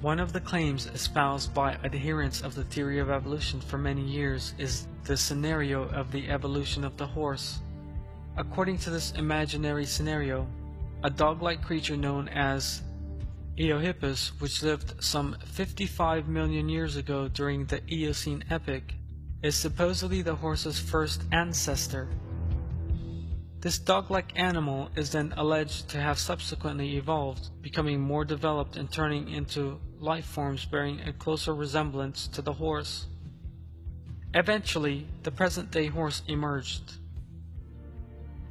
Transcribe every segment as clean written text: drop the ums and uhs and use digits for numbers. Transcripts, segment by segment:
One of the claims espoused by adherents of the theory of evolution for many years is the scenario of the evolution of the horse. According to this imaginary scenario, a dog-like creature known as Eohippus, which lived some 55 million years ago during the Eocene epoch, is supposedly the horse's first ancestor. This dog-like animal is then alleged to have subsequently evolved, becoming more developed and turning into life forms bearing a closer resemblance to the horse. Eventually, the present-day horse emerged.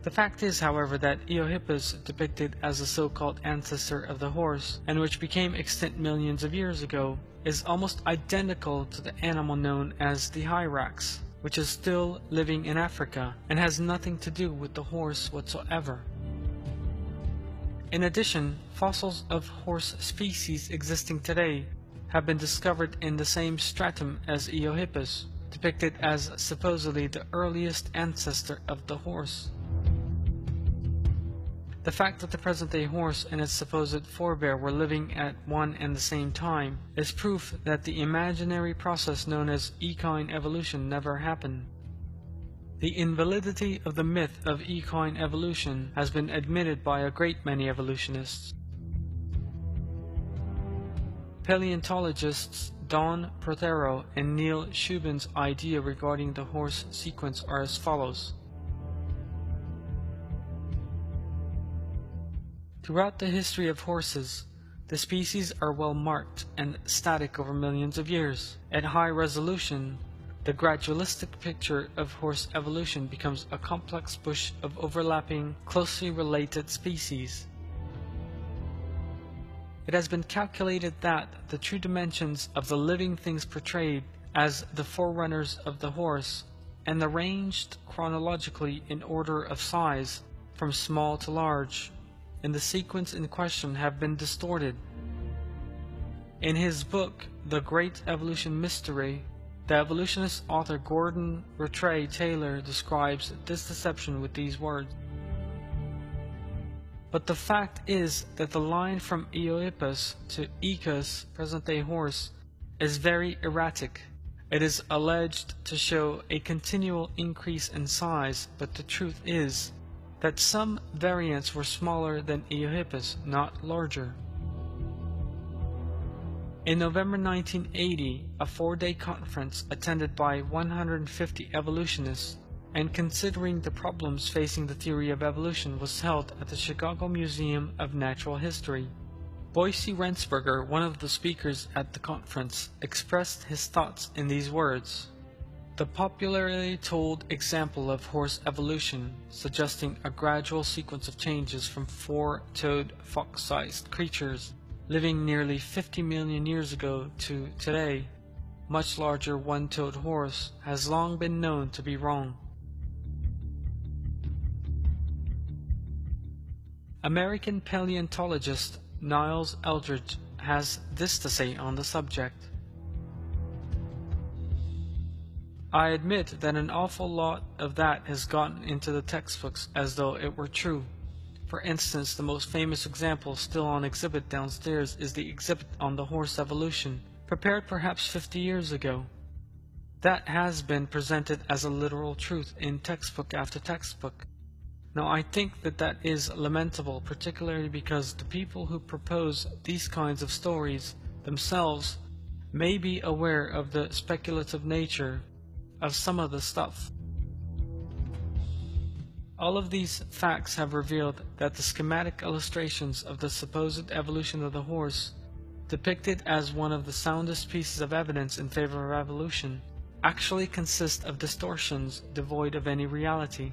The fact is, however, that Eohippus, depicted as the so-called ancestor of the horse, and which became extinct millions of years ago, is almost identical to the animal known as the hyrax, which is still living in Africa and has nothing to do with the horse whatsoever. In addition, fossils of horse species existing today have been discovered in the same stratum as Eohippus, depicted as supposedly the earliest ancestor of the horse. The fact that the present-day horse and its supposed forebear were living at one and the same time is proof that the imaginary process known as equine evolution never happened. The invalidity of the myth of equine evolution has been admitted by a great many evolutionists. Paleontologists Don Prothero and Neil Shubin's idea regarding the horse sequence are as follows. Throughout the history of horses, the species are well marked and static over millions of years. At high resolution, the gradualistic picture of horse evolution becomes a complex bush of overlapping, closely related species. It has been calculated that the true dimensions of the living things portrayed as the forerunners of the horse, and arranged chronologically in order of size, from small to large, in the sequence in question have been distorted. In his book, The Great Evolution Mystery, the evolutionist author Gordon Rattray Taylor describes this deception with these words. But the fact is that the line from Eohippus to Ecus, present-day horse, is very erratic. It is alleged to show a continual increase in size, but the truth is that some variants were smaller than Eohippus, not larger. In November 1980, a 4-day conference attended by 150 evolutionists and considering the problems facing the theory of evolution was held at the Chicago Museum of Natural History. Boyce Rensberger, one of the speakers at the conference, expressed his thoughts in these words. The popularly told example of horse evolution, suggesting a gradual sequence of changes from four-toed fox-sized creatures living nearly 50 million years ago to today, much larger one-toed horse, has long been known to be wrong. American paleontologist Niles Eldredge has this to say on the subject. I admit that an awful lot of that has gotten into the textbooks as though it were true. For instance, the most famous example still on exhibit downstairs is the exhibit on the horse evolution, prepared perhaps 50 years ago. That has been presented as a literal truth in textbook after textbook. Now I think that that is lamentable, particularly because the people who propose these kinds of stories themselves may be aware of the speculative nature of some of the stuff. All of these facts have revealed that the schematic illustrations of the supposed evolution of the horse, depicted as one of the soundest pieces of evidence in favor of evolution, actually consist of distortions devoid of any reality.